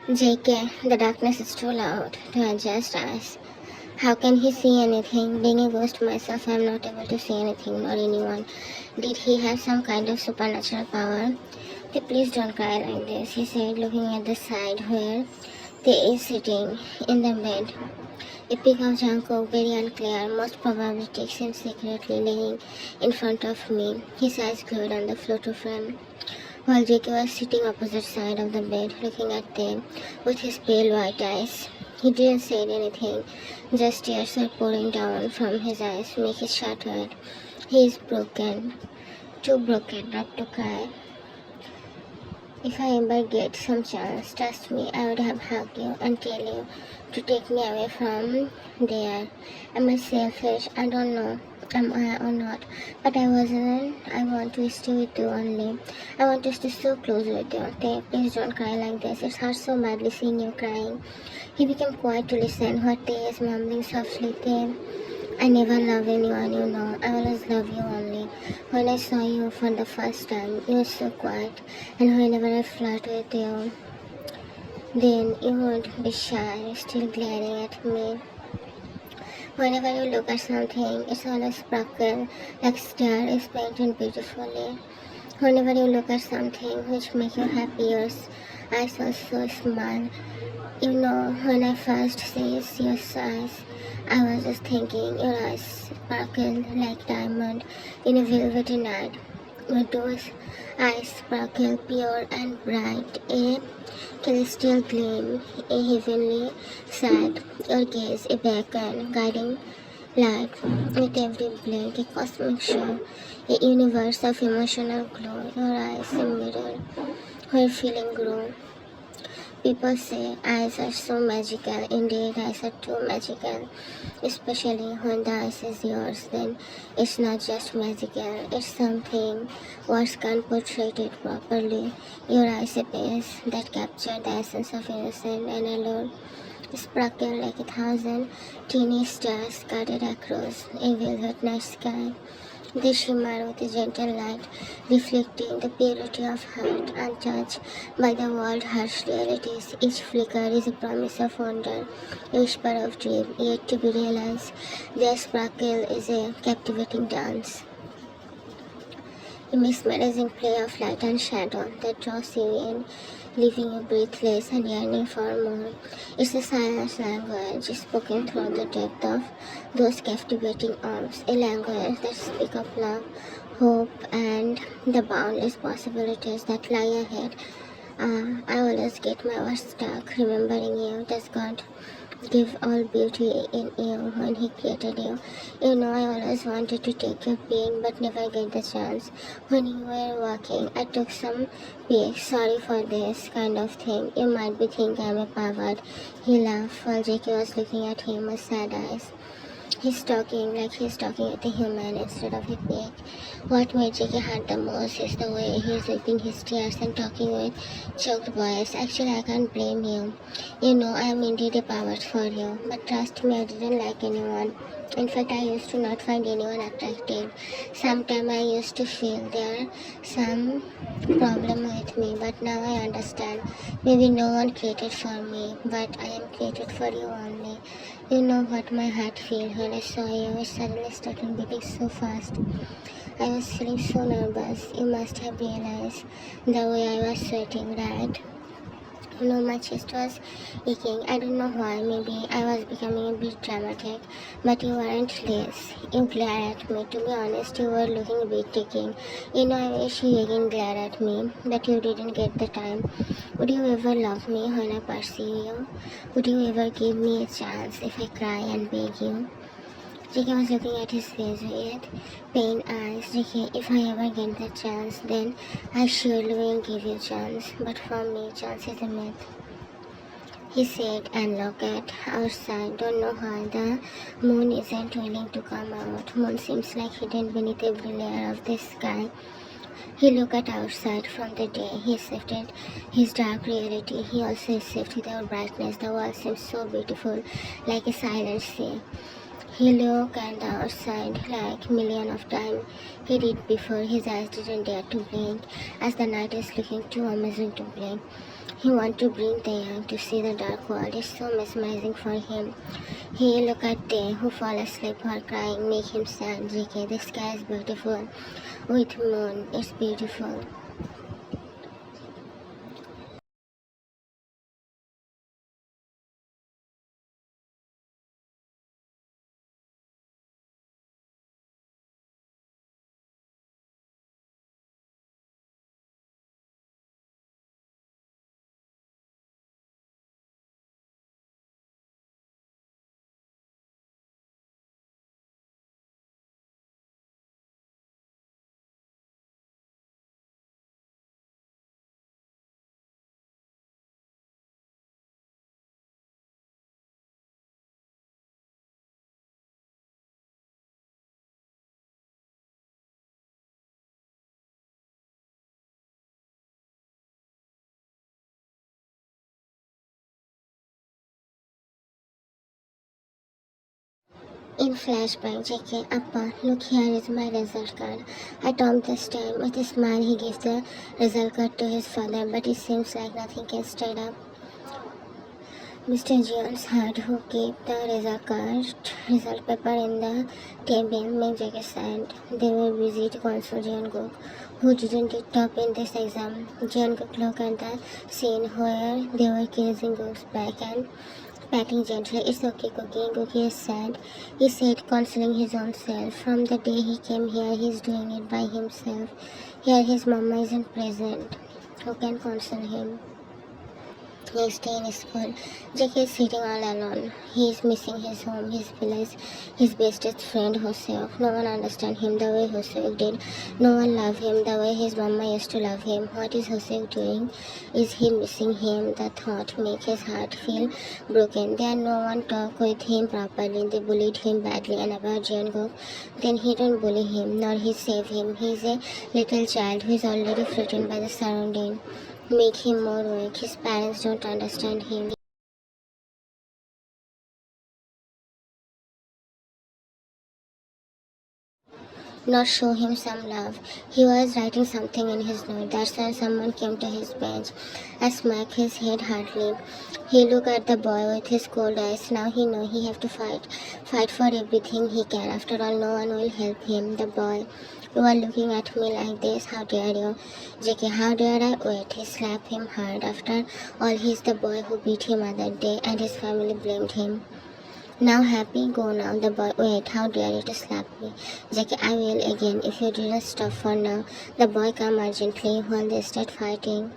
JK, the darkness is too loud to adjust us. How can he see anything? Being a ghost myself, I am not able to see anything nor anyone. Did he have some kind of supernatural power? Hey, please don't cry like this, he said, looking at the side where they is sitting in the bed. A pic of Jungkook, very unclear, most probably takes him secretly laying in front of me, his eyes glued on the photo frame. While JK was sitting opposite side of the bed, looking at them with his pale white eyes. He didn't say anything, just tears were pouring down from his eyes, make it shattered. He is broken, too broken not to cry. If I ever get some chance, trust me, I would have hugged you and tell you to take me away from there. Am I selfish? I don't know. Am I or not? But I wasn't. I want to stay with you only. I want to stay so close with you. Tay, please don't cry like this. It hurts so badly seeing you crying. He became quiet to listen. What Tay is mumbling softly. Tay, I never love anyone, you know. I always love you only. When I saw you for the first time, you were so quiet. And whenever I flirt with you, then you would be shy, still glaring at me. Whenever you look at something, it's always sparkle, like star is painted beautifully. Whenever you look at something which makes you happy, your eyes also smile. You know, when I first see your eyes, I was just thinking your eyes sparkled like diamond in a velvety night. With those eyes sparkle pure and bright, a celestial gleam, a heavenly sight, your gaze a beacon, guiding light with every blink, a cosmic show, a universe of emotional glow, your eyes a mirror where feeling grow. People say eyes are so magical. Indeed, eyes are too magical. Especially when the eyes is yours, then it's not just magical. It's something words can't portray it properly. Your eyes a piece that capture the essence of innocence and allure. Sparkle like 1,000 teeny stars scattered across a velvet night sky. They shimmer with a gentle light, reflecting the purity of heart, untouched by the world's harsh realities. Each flicker is a promise of wonder, a whisper of dream, yet to be realized. Their sparkle is a captivating dance, a mesmerizing play of light and shadow that draws you in, leaving you breathless and yearning for more. It's a silent language spoken through the depth of those captivating arms, a language that speaks of love, hope, and the boundless possibilities that lie ahead. I always get my words stuck remembering you. Does God give all beauty in you when He created you? You know, I always wanted to take your pain but never get the chance. When you were walking, I took some pics. Sorry for this kind of thing. You might be thinking I'm a pervert. He laughed while Jackie was looking at him with sad eyes. He's talking like he's talking with a human instead of a pig. What made Jackie hurt the most is the way he's wiping his tears and talking with choked voice. Actually, I can't blame you. You know, I am indeed a pervert for you. But trust me, I didn't like anyone. In fact, I used to not find anyone attractive. Sometimes I used to feel there some problem with me, but now I understand. Maybe no one created for me, but I am created for you only. You know what my heart felt when I saw you. It suddenly started beating so fast. I was feeling so nervous. You must have realized the way I was sweating, right? You know, my chest was aching. I don't know why. Maybe I was becoming a bit dramatic, but you weren't less. You glared at me. To be honest, you were looking a bit taking. You know, I wish you again glared at me, but you didn't get the time. Would you ever love me when I pursue you? Would you ever give me a chance if I cry and beg you? Ricky was looking at his face with pain eyes. Ricky, if I ever get the chance, then I surely will give you a chance. But for me, chance is a myth. He said and looked at outside. Don't know why the moon isn't willing to come out. Moon seems like hidden beneath every layer of the sky. He looked at outside from the day. He accepted his dark reality. He also accepted our brightness. The world seems so beautiful, like a silent sea. He looked at the outside like million of times he did before. His eyes didn't dare to blink, as the night is looking too amazing to blink. He wanted to bring the young to see the dark world. It's so mesmerizing for him. He look at they who fall asleep or crying, make him sad. JK, the sky is beautiful. With moon, it's beautiful. In flashback, JK, Appa, look here is my result card. I told this time. With a smile, he gives the result card to his father, but it seems like nothing can stir up Mr. Jones had who kept the result paper in the table made Jackie sad. They were busy to console John Cook, who didn't get top in this exam. John Cook looked at the scene where they were kissing Cook's back and patting gently. It's okay, Cookie. Cookie is sad. He said, consoling his own self. From the day he came here, he's doing it by himself. Here his mama isn't present. Who can console him? Next day in school, Jake is sitting all alone. He is missing his home, his village, his bestest friend Joseph. No one understands him the way Joseph did. No one loves him the way his mama used to love him. What is Joseph doing? Is he missing him? The thought makes his heart feel broken. Then no one talk with him properly. They bullied him badly and about Jane. Then he don't bully him, nor he save him. He is a little child who is already frightened by the surrounding. Make him more weak. His parents don't understand him. Not show him some love. He was writing something in his note. That's when someone came to his bench and smacked his head hardly. He looked at the boy with his cold eyes. Now he know he have to fight. Fight for everything he can. After all, no one will help him. The boy, you are looking at me like this. How dare you? JK, how dare I? Wait, he slapped him hard. After all, he's the boy who beat him other day and his family blamed him. Now happy, go now. The boy, wait, how dare you to slap me? Jackie, I will again if you didn't stop for now. The boy come urgently while they start fighting.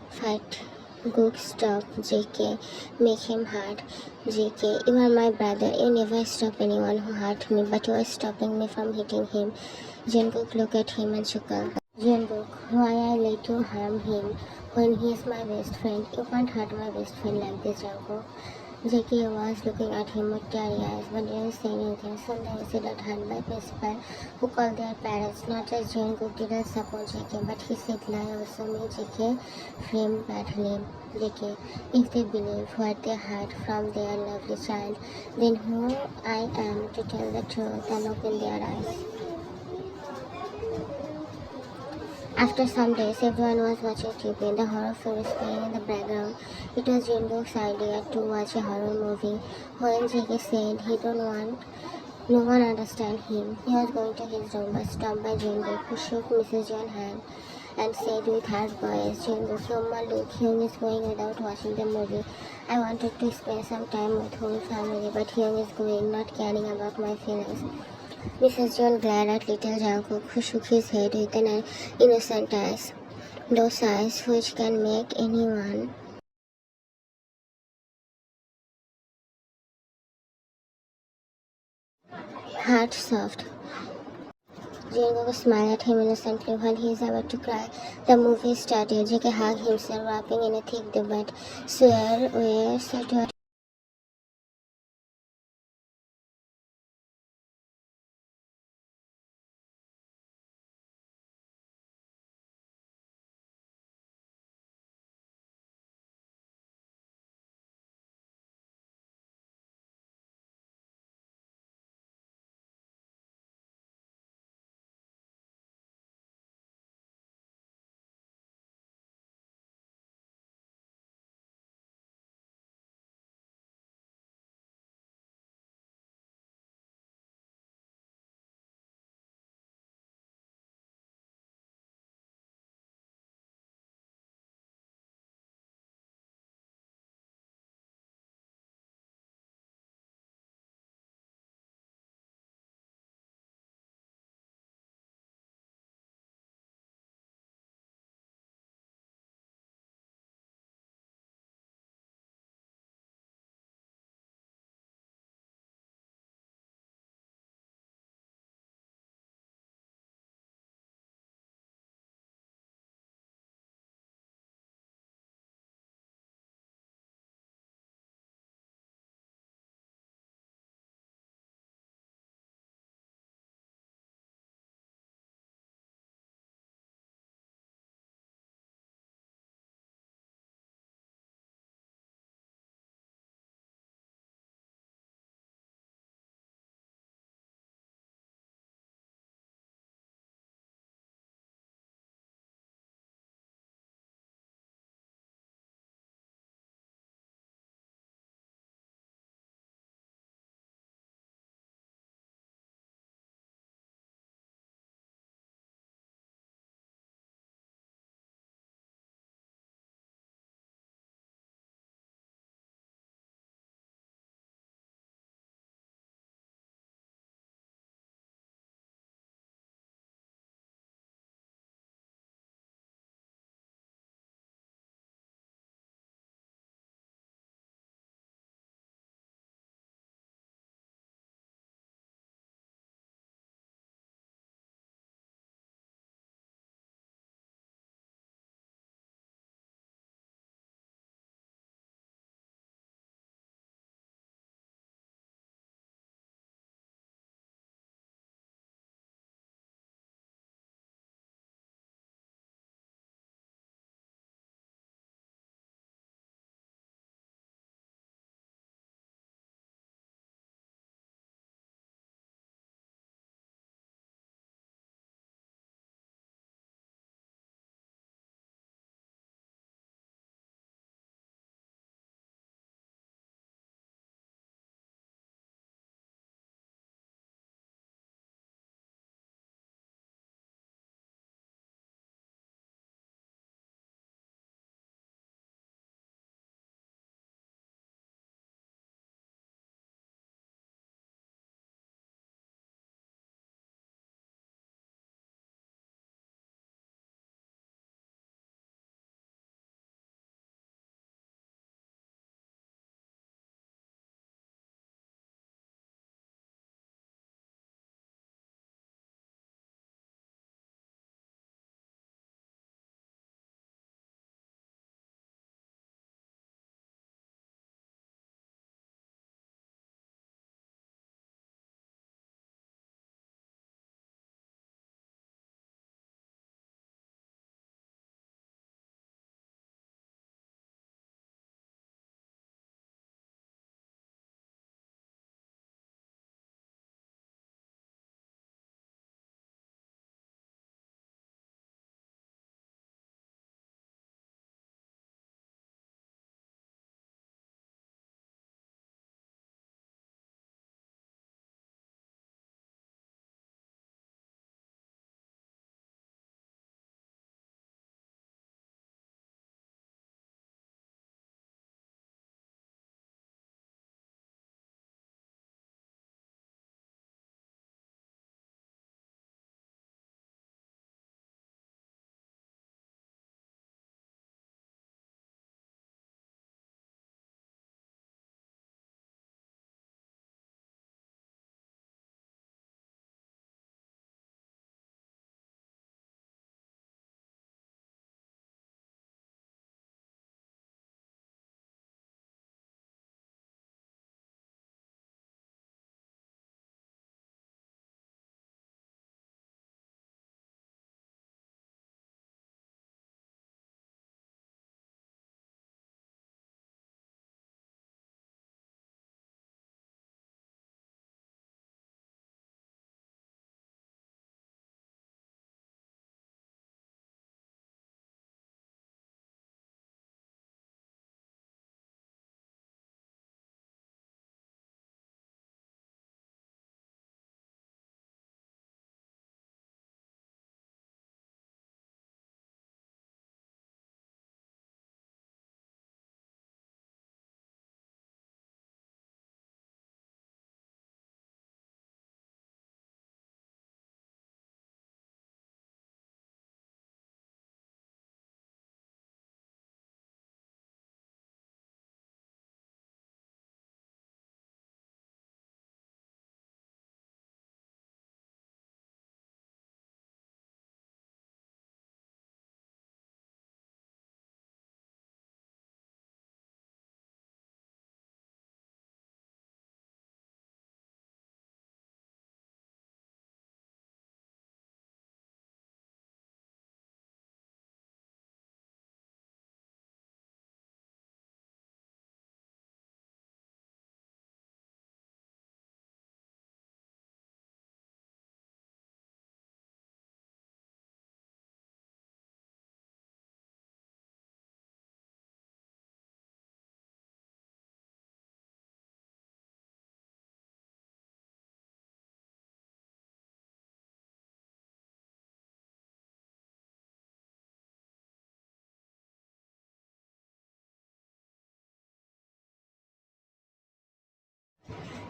Fight. Cook, stop. JK, make him hard. JK, you are my brother. You never stop anyone who hurt me, but you are stopping me from hitting him. Jungkook looked at him and chuckled. Jungkook, why I let you harm him when he is my best friend? You can't hurt my best friend like this, Jungkook. JK was looking at him with teary eyes, but didn't say anything. Sometimes he got hurt by principal who called their parents. Not just Jungkook didn't support JK, but he said lie also made JK frame badly. JK, if they believe what they heard from their lovely child, then who I am to tell the truth and open their eyes. After some days, everyone was watching TV. The horror film was playing in the background. It was Jungkook's idea to watch a horror movie. When JK said he don't want no one understand him, he was going to his room but stopped by Jungkook, who shook Mrs. John's hand and said with hard voice, Jungkook, Yoma, look, Hyung is going without watching the movie. I wanted to spend some time with whole family, but Hyung is going, not caring about my feelings. Mrs. John glared at little Jungkook, who shook his head with an innocent eyes. Those eyes which can make anyone heart soft. Jungkook smiled at him innocently while he is about to cry. The movie started. JK hugged himself, wrapping in a thick debate. Swear, where, said to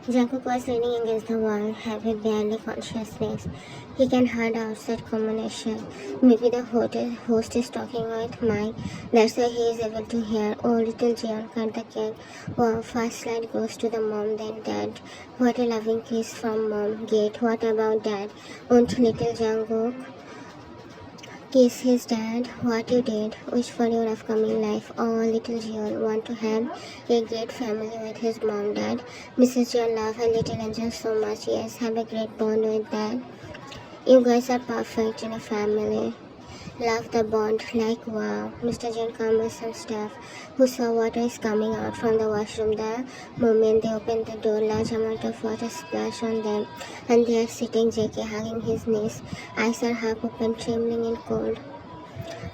Jungkook was leaning against the wall, heavy, barely consciousness. He can hear the outside combination. Maybe the host is talking with Mike. That's why he is able to hear. Oh, little Jian, cut the cake. Wow, first slide goes to the mom, then dad. What a loving kiss from mom. Gate, what about dad? Won't little Jungkook kiss his dad? What you did? Wish for your upcoming life. Oh, little Jian want to have a great family with his mom, dad. Mrs. Jian love her little angel so much. Yes, have a great bond with dad. You guys are perfect in a family. Love the bond, like wow. Mr. John comes some staff who saw water is coming out from the washroom the moment they opened the door. Large amount of water splashed on them, and they are sitting JK hugging his knees. Eyes are half open, trembling in cold.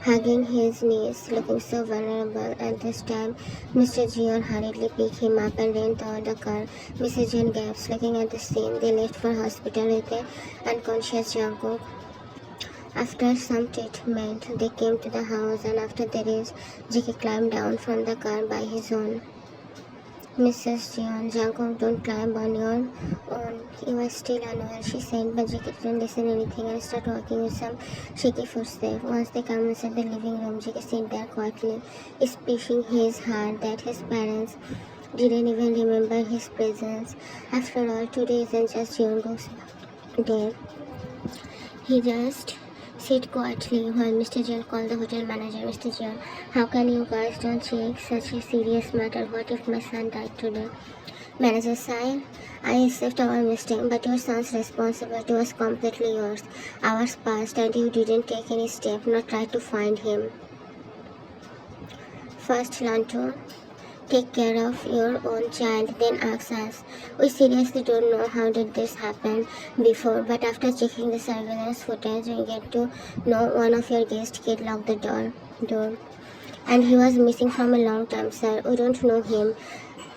Hugging his knees, looking so vulnerable at this time. Mr. Gion hurriedly picked him up and ran toward the car. Mrs. John gasped, looking at the scene. They left for hospital with the unconscious Jungkook. After some treatment, they came to the house, and after the race, Jackie climbed down from the car by his own. Mrs. Jungkook, don't climb on your own. You are still unwell, she said, but Jackie didn't listen anything and started walking with some shaky footsteps. Once they come inside the living room, Jackie sat there quietly, speaking his heart that his parents didn't even remember his presence. After all, today isn't just Jungkook's day. He just sit quietly while Mr. John called the hotel manager. Mr. John, how can you guys don't check such a serious matter? What if my son died today? Manager sighed. I accept our mistake, but your son's responsibility was completely yours. Hours passed and you didn't take any step, not try to find him. First, learn to take care of your own child, then ask us. We seriously don't know how did this happen before, but after checking the surveillance footage, we get to know one of your guest kid locked the door. And he was missing from a long time, sir. We don't know him.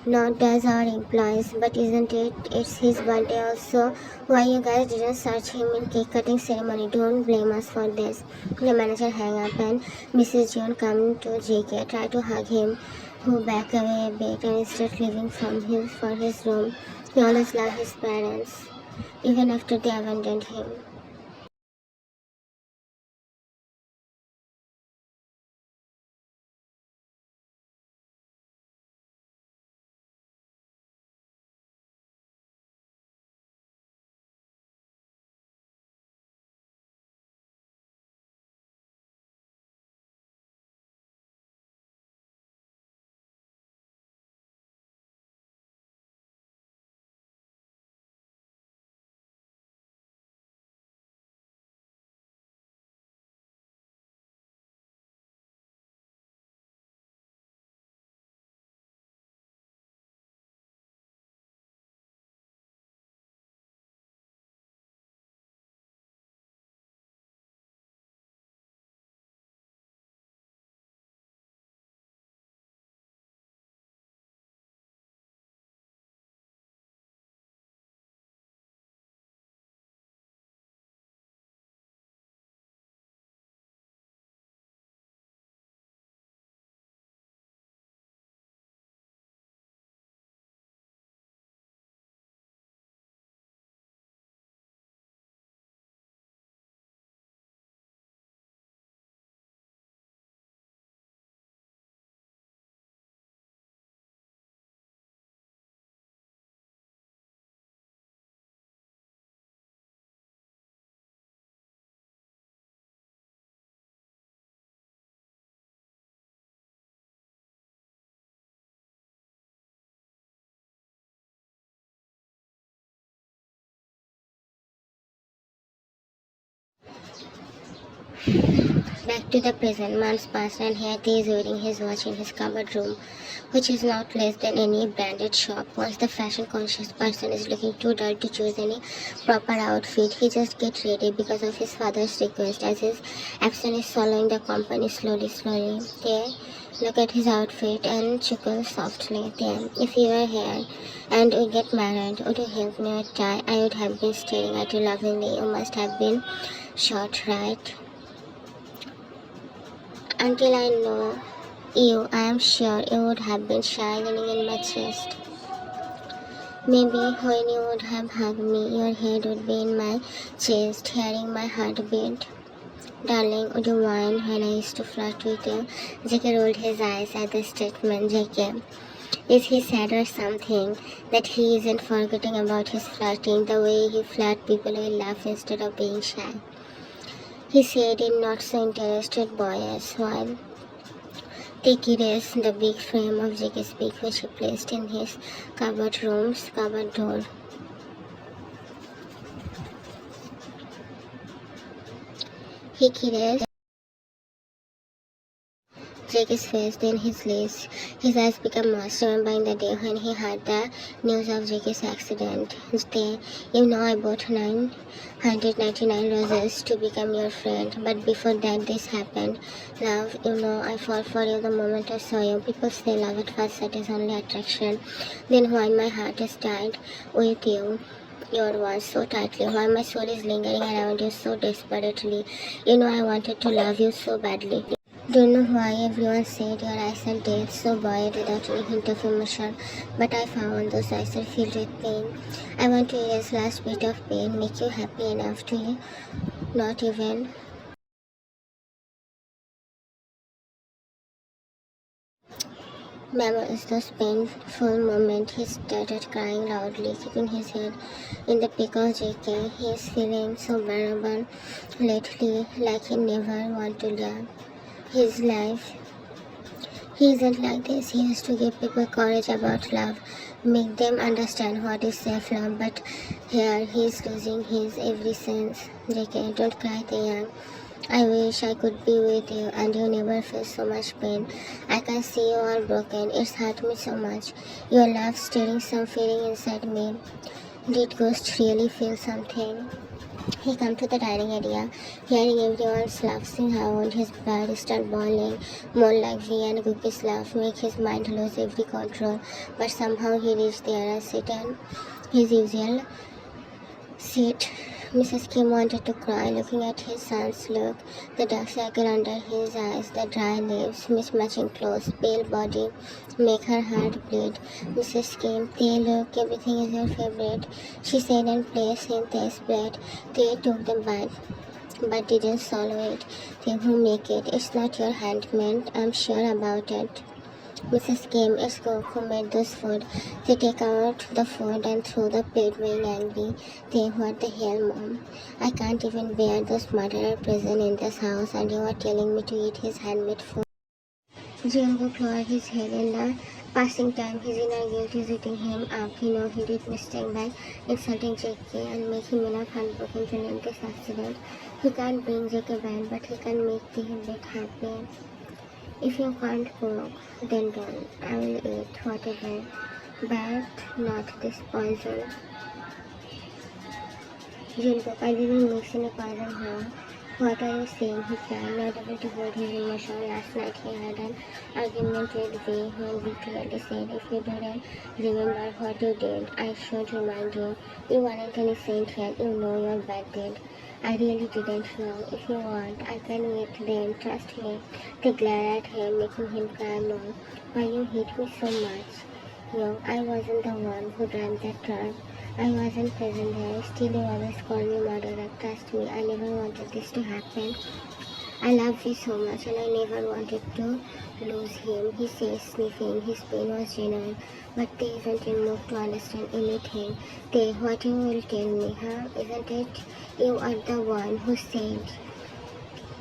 Not does our employees, but isn't it? It's his birthday also. Why you guys didn't search him in cake cutting ceremony? Don't blame us for this. The manager hang up and Mrs. John come to JK, try to hug him, who back away a bit and instead leaving for his room. He always loved his parents, even after they abandoned him. Back to the present, months passed and here he is wearing his watch in his cupboard room, which is not less than any branded shop. Once the fashion conscious person is looking too dull to choose any proper outfit, he just gets ready because of his father's request as his action is following the company slowly. There, look at his outfit and chuckle softly. There, if you were here and we get married, would you help me with tie? I would have been staring at you lovingly. You must have been short, right? Until I know you, I am sure you would have been shy leaning in my chest. Maybe when you would have hugged me, your head would be in my chest, hearing my heartbeat. Darling, would you mind when I used to flirt with you? JK rolled his eyes at the statement. JK, is he sad or something? That he isn't forgetting about his flirting, the way he flirt people will laugh instead of being shy. He said in not so interested voice while Tiki raised the big frame of JK's pic which he placed in his room's cupboard door. He caressed Jake's face, then his lips. His eyes became moist. Remembering the day when he heard the news of Jake's accident. You know I bought 999 roses to become your friend. But before that this happened. Love, you know I fall for you the moment I saw you. People say love at first sight is only attraction. Then why my heart is tied with you. Your one so tightly, why my soul is lingering around you so desperately. You know I wanted to love you so badly. Don't know why everyone said your eyes are dead, so buoyed without any hint of emotion, but I found those eyes are filled with pain. I want to erase last bit of pain, make you happy enough to not even memories those painful moments. He started crying loudly, keeping his head in the peak of JK. He is feeling so vulnerable lately, like he never want to live his life. He isn't like this. He has to give people courage about love, make them understand what is self-love. But here he is losing his every sense. JK, don't cry, Taeyang. I wish I could be with you and you never feel so much pain. I can see you are broken. It's hurt me so much. Your love stirring some feeling inside me. Did Ghost really feel something? He came to the dining area, hearing everyone's laughing around. His blood started boiling, more like V and Goopy's laugh make his mind lose every control. But somehow he reached there and sat in his usual seat. Mrs. Kim wanted to cry, looking at his son's look, the dark circle under his eyes, the dry lips, mismatching clothes, pale body, make her heart bleed. Mrs. Kim, Tay, look, everything is your favorite, she said and placed in Tay's plate. Tay took the bite, but didn't swallow it. Tay, who make it? It's not your handmaid, I'm sure about it. Mrs. Kim, it's cook who made this food. They take out the food and throw the plate being angry. They, what the hell, Mom? I can't even bear this murderer present in this house and you are telling me to eat his handmade food. Jimbo clawed his head in the passing time. His inner guilt is eating him up. He knows he did mistake by insulting JK and make him enough heartbroken to name this accident. He can't bring JK back, but he can make the bit happy. If you can't cook, then don't. I will eat whatever, but not this poison. Jungkook, I didn't mix any poison here. What are you saying? He cried, not able to hold his emotion. Last night he had an argument with V when V clearly said, if you didn't remember what you did, I should remind you. You weren't any saint yet, you know your bad deed. I really didn't know. If you want, I can wait then, trust me. They glared at him, making him cry more. Why you hate me so much? No, I wasn't the one who drank that trap. I wasn't present there. Still, you always call me murderer. Trust me, I never wanted this to happen. I love you so much and I never wanted to lose him. He says, sniffing. His pain was genuine. But they isn't in mood to understand anything. They, what you will tell me, huh? Isn't it? You are the one who said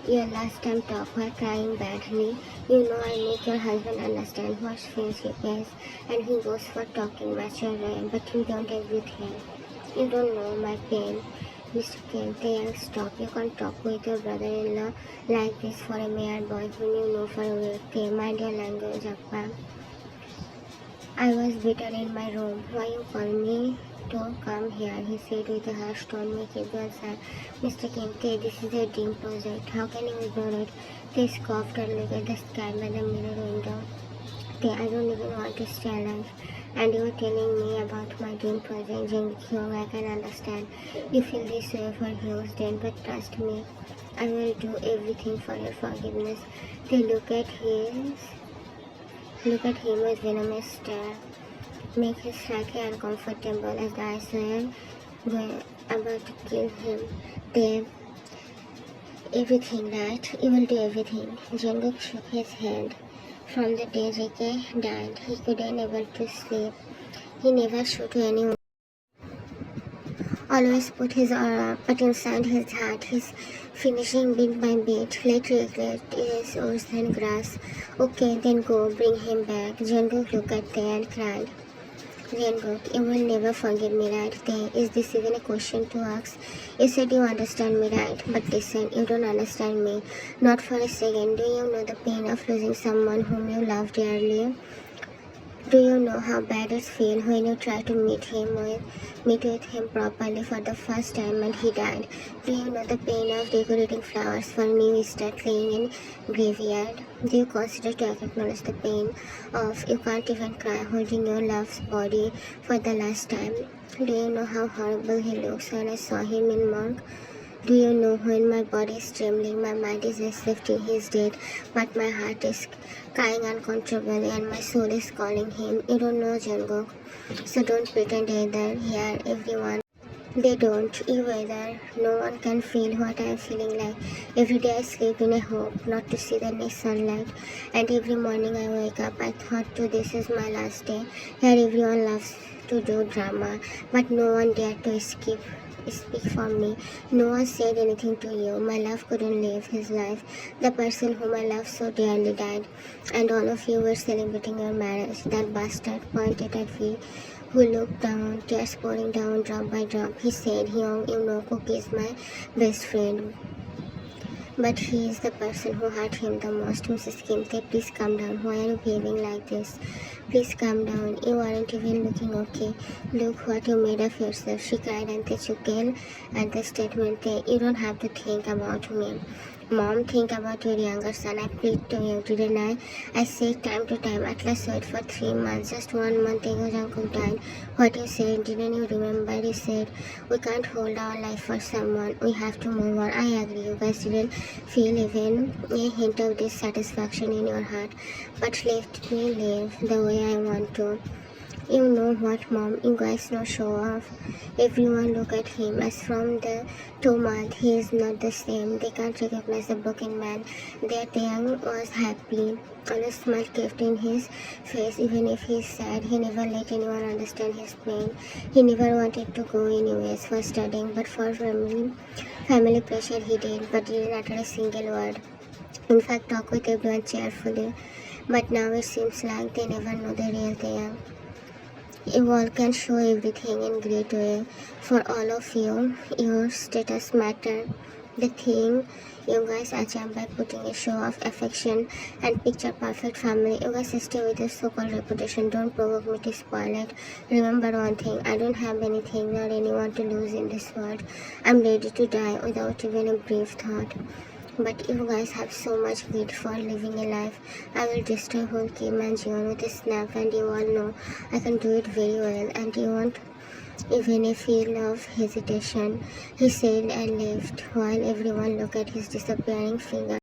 your last time talk while crying badly. You know I make your husband understand what friendship is and he goes for talking mature, but you don't agree with him. You don't know my pain. Mr. Kim, Taeyang, stop. You can't talk with your brother-in-law like this for a mere boy whom you know for a week. Tay, mind your language, Appa. I was bitter in my room. Why you call me to come here? He said with a harsh tone, make everyone sad. Mr. Kim, Tay, this is a dream project. How can you ignore it? They scoffed and looked at the sky by the mirror window. Tay, I don't even want to stay alive. And you are telling me about my dream project, Jung Kyung. I can understand. You feel this way for years then, but trust me, I will do everything for your forgiveness. They look at him with venomous stare. make him slightly uncomfortable as the eyes were about to kill him. They everything, right? You will do everything. Jungkook shook his head. From the day JK died, he couldn't able to sleep. He never showed to anyone. Always put inside his heart. He's finishing bit by bit. Let regret is worse than grass. Okay, then go, bring him back. Jungkook looked at them and cried. Jungkook, you will never forgive me, right? Is this even a question to ask? You said you understand me, right? But listen, you don't understand me. Not for a second. Do you know the pain of losing someone whom you loved dearly? Do you know how bad it feels when you try to meet with him properly for the first time and he died? Do you know the pain of decorating flowers for new Easter laying in graveyard? Do you consider to acknowledge the pain of you can't even cry holding your love's body for the last time? Do you know how horrible he looks when I saw him in morgue? Do you know when my body is trembling, my mind is as if he is dead, but my heart is crying uncontrollably and my soul is calling him? You don't know, Jungkook, so don't pretend either. Here, everyone. They don't. You either. No one can feel what I am feeling like. Every day I sleep in a hope not to see the next sunlight. And every morning I wake up, I thought to this is my last day. Here everyone loves to do drama, but no one dared to speak for me. No one said anything to you. My love couldn't live his life. The person whom I loved so dearly died. And all of you were celebrating your marriage. That bastard pointed at me, who looked down, tears pouring down drop by drop. He said, you know, Kook is my best friend. But he is the person who hurt him the most. Mrs. Kimte, please calm down. Why are you behaving like this? Please calm down. You aren't even looking okay. Look what you made of yourself. She cried and chuckle at the statement. You don't have to think about me. Mom, think about your younger son. I plead to you, didn't I? I said time to time, at least wait for 3 months. Just 1 month ago, Jungkook died. What you said, didn't you remember? You said, we can't hold our life for someone. We have to move on. I agree. You guys didn't feel even a hint of dissatisfaction in your heart, but left me live the way I want to. You know what, Mom? You guys know show off. Everyone look at him as from the 2 months he is not the same. They can't recognize the broken man. Their Taeyang was happy. And a smile kept in his face even if he is sad. He never let anyone understand his pain. He never wanted to go anyways for studying, but for family pressure he did, but didn't utter a single word. In fact, talk with everyone cheerfully. But now it seems like they never know the real Taeyang. You all can show everything in great way. For all of you, your status matter. The thing you guys achieve by putting a show of affection and picture perfect family. You guys stay with your so-called reputation. Don't provoke me to spoil it. Remember one thing, I don't have anything nor anyone to lose in this world. I'm ready to die without even a brief thought. But you guys have so much greed for living a life. I will destroy whole Kim and Jiwon with a snap, and you all know I can do it very well, and you won't even a feel of hesitation. He said and left while everyone looked at his disappearing finger.